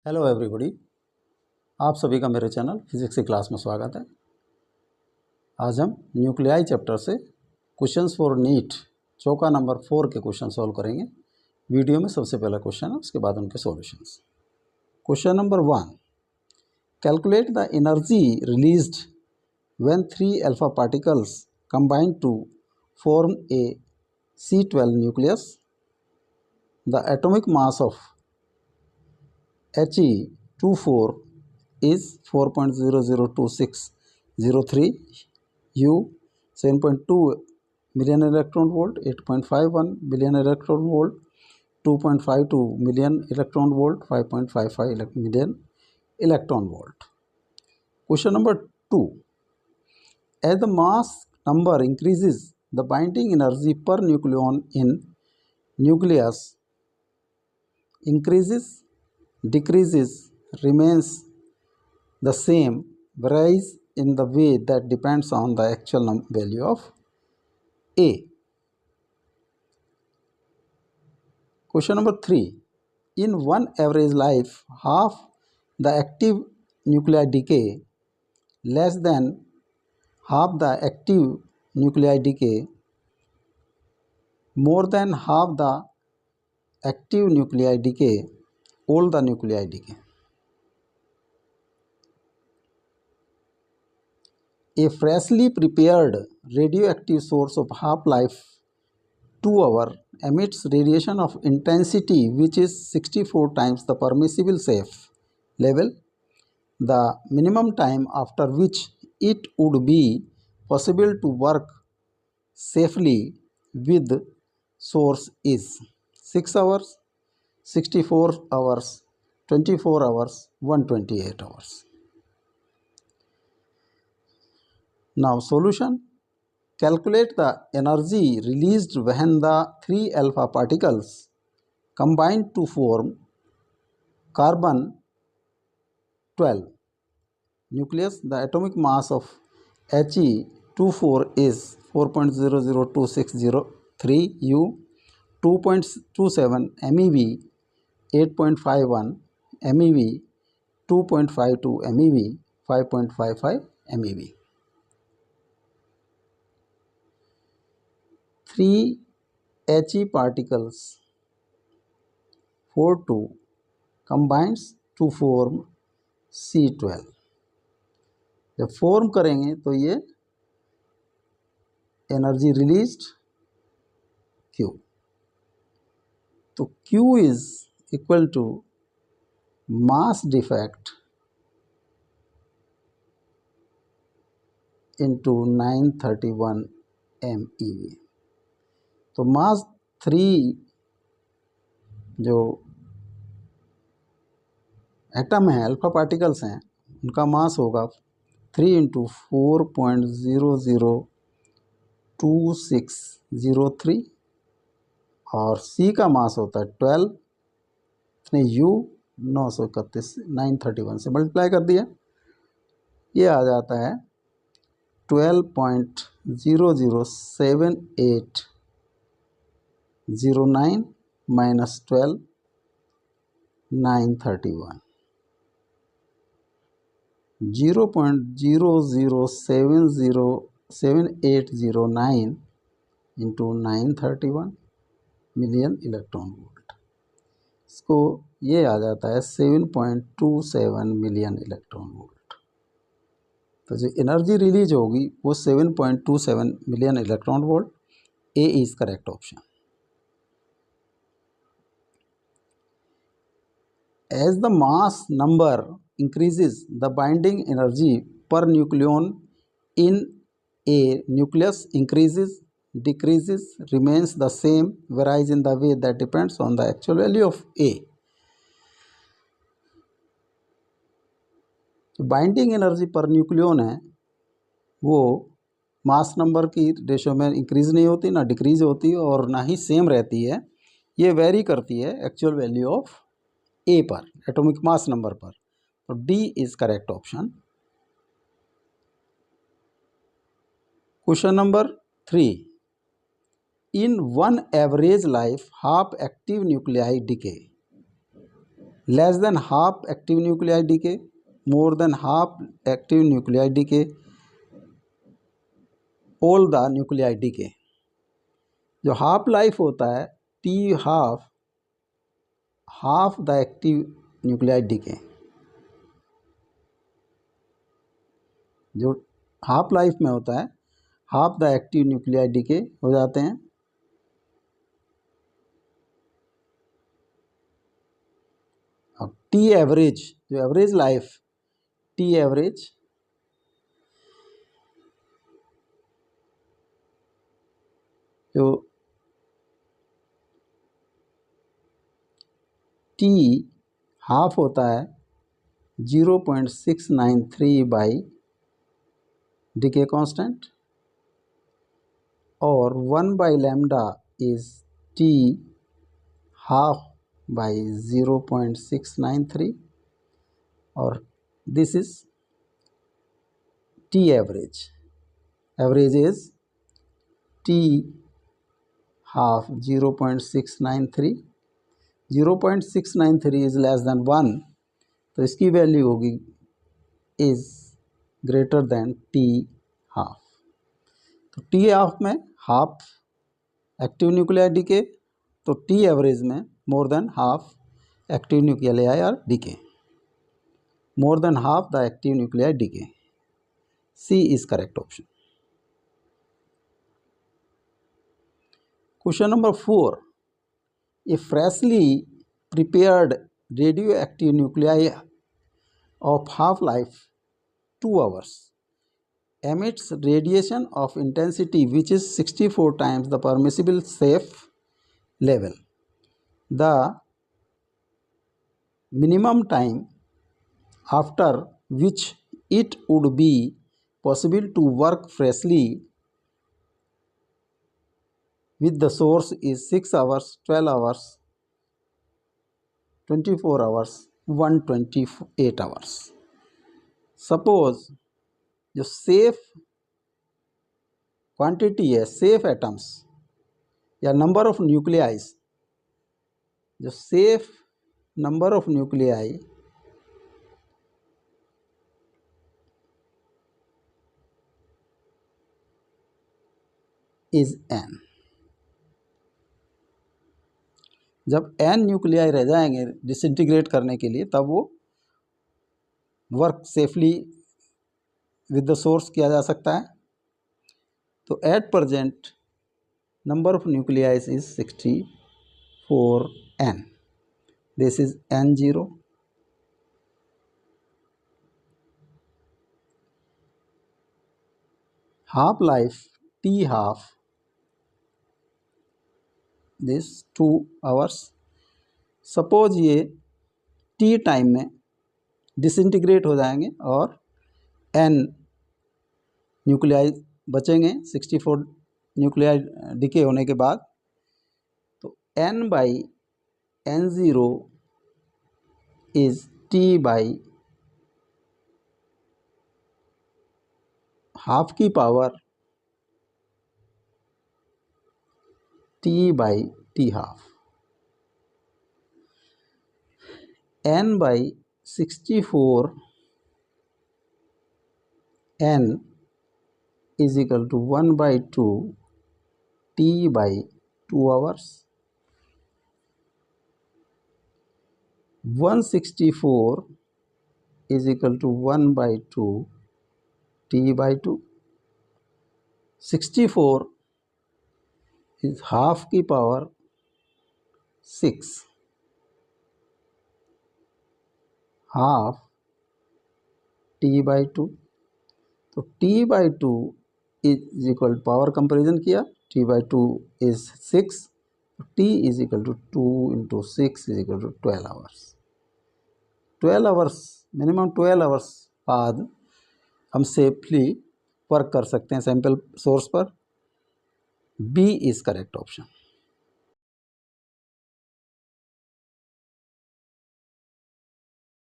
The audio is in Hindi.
हेलो एवरीबॉडी, आप सभी का मेरे चैनल फिजिक्स की क्लास में स्वागत है। आज हम न्यूक्लियाई चैप्टर से क्वेश्चंस फॉर नीट चौका नंबर 4 के क्वेश्चन सॉल्व करेंगे। वीडियो में सबसे पहला क्वेश्चन है, उसके बाद उनके solutions. Question number 1, calculate the energy released when 3 alpha particles combine to form a C12 nucleus. The atomic mass of He24 is 4.002603 U 7.2 million electron volt, 8.51 billion electron volt, 2.52 million electron volt, 5.55 million electron volt. Question number 2. As the mass number increases, the binding energy per nucleon in nucleus increases, decreases, remains the same, varies in the way that depends on the actual value of A. Question number 3. In one average life, half the active nuclei decay, less than half the active nuclei decay, more than half the active nuclei decay, all the nuclei decay. A freshly prepared radioactive source of half-life 2 hours emits radiation of intensity which is 64 times the permissible safe level. The minimum time after which it would be possible to work safely with source is 6 hours, 64 hours, 24 hours, 128 hours. Now solution. Calculate the energy released when the 3 alpha particles combine to form carbon 12 nucleus. The atomic mass of He24 is 4.002603 U, 2.27 MeV, 8.51 MeV, 2.52 MeV, 5.55 MeV. 3 He particles 4 combines to form C12. जब फॉर्म करेंगे तो ये एनर्जी रिलीज्ड Q, तो Q is equal to mass defect into 931 MeV। तो मास 3 जो एटम है, अल्फा पार्टिकल्स हैं, उनका मास होगा 3 इंटू 4.002603 और C का मास होता है 12, इसने U 931 931 से मल्टीप्लाई कर दिया, ये आ जाता है 12.007809 minus 12 931, 0.007809 into 931 million electron volt. इसको ये आ जाता है 7.27 मिलियन इलेक्ट्रॉन वोल्ट। तो जो एनर्जी रिलीज होगी वो 7.27 million electron volt. A is correct option. As the mass number increases, the binding energy per nucleon in a nucleus increases, decreases, remains the same, varies in the way that depends on the actual value of A. Binding energy per nucleon है वो मास नंबर की रेशो में इंक्रीज नहीं होती, ना डिक्रीज होती और ना ही सेम रहती है। ये वेरी करती है एक्चुअल वैल्यू ऑफ ए पर, एटॉमिक मास नंबर पर। तो D is correct option. Question number 3. In one average life, half active nuclei decay, less than half active nuclei decay, more than half active nuclei decay, all the nuclei decay. जो हाफ लाइफ होता है T half the active nuclei decay. जो हाफ लाइफ में होता है half the active nuclei decay हो जाते हैं। अब टी एवरेज, जो एवरेज लाइफ टी एवरेज, जो टी हाफ होता है 0.693 बाई डीके कांस्टेंट, और 1 by lambda is T half by 0.693, और this is T average. Average is T half 0.693, 0.693 is less than 1, तो इसकी वैल्यू होगी is greater than T half. तो टी हाफ में हाफ एक्टिव न्यूक्लियाई डीके, तो टी एवरेज में more than half active nuclei are decay, more than half the active nuclei decay. C is correct option. Question number 4. A freshly prepared radioactive nuclei of half-life 2 hours emits radiation of intensity which is 64 times the permissible safe level. The minimum time after which it would be possible to work freshly with the source is 6 hours, 12 hours, 24 hours, 128 hours. Suppose जो सेफ क्वांटिटी है, सेफ एटम्स या नंबर ऑफ न्यूक्लियाइज, जो safe number of nuclei is n। जब n न्यूक्लियाई रह जाएंगे डिसइंटीग्रेट करने के लिए, तब वो work safely with the source किया जा सकता है। तो at present number of nuclei is 64n। This is n0। Half life T half this 2 hours. Suppose ये टी टाइम में डिसइंटीग्रेट हो जाएंगे और n न्यूक्लियाई बचेंगे 64 न्यूक्लियाई डिके होने के बाद, तो n by n0 is t by half की power t by t half. n by 64 n is equal to 1 by 2 t by 2 hours। 164 is equal to 1 by 2 t by 2। 64 is half की पावर 6, हाफ t by 2। तो t by 2 is equal power comparison किया, t by 2 is 6, t is equal to 2 into 6 is equal to 12 hours. 12 hours, minimum 12 hours बाद हम सेफली वर्क कर सकते हैं सैंपल सोर्स पर। B is correct option.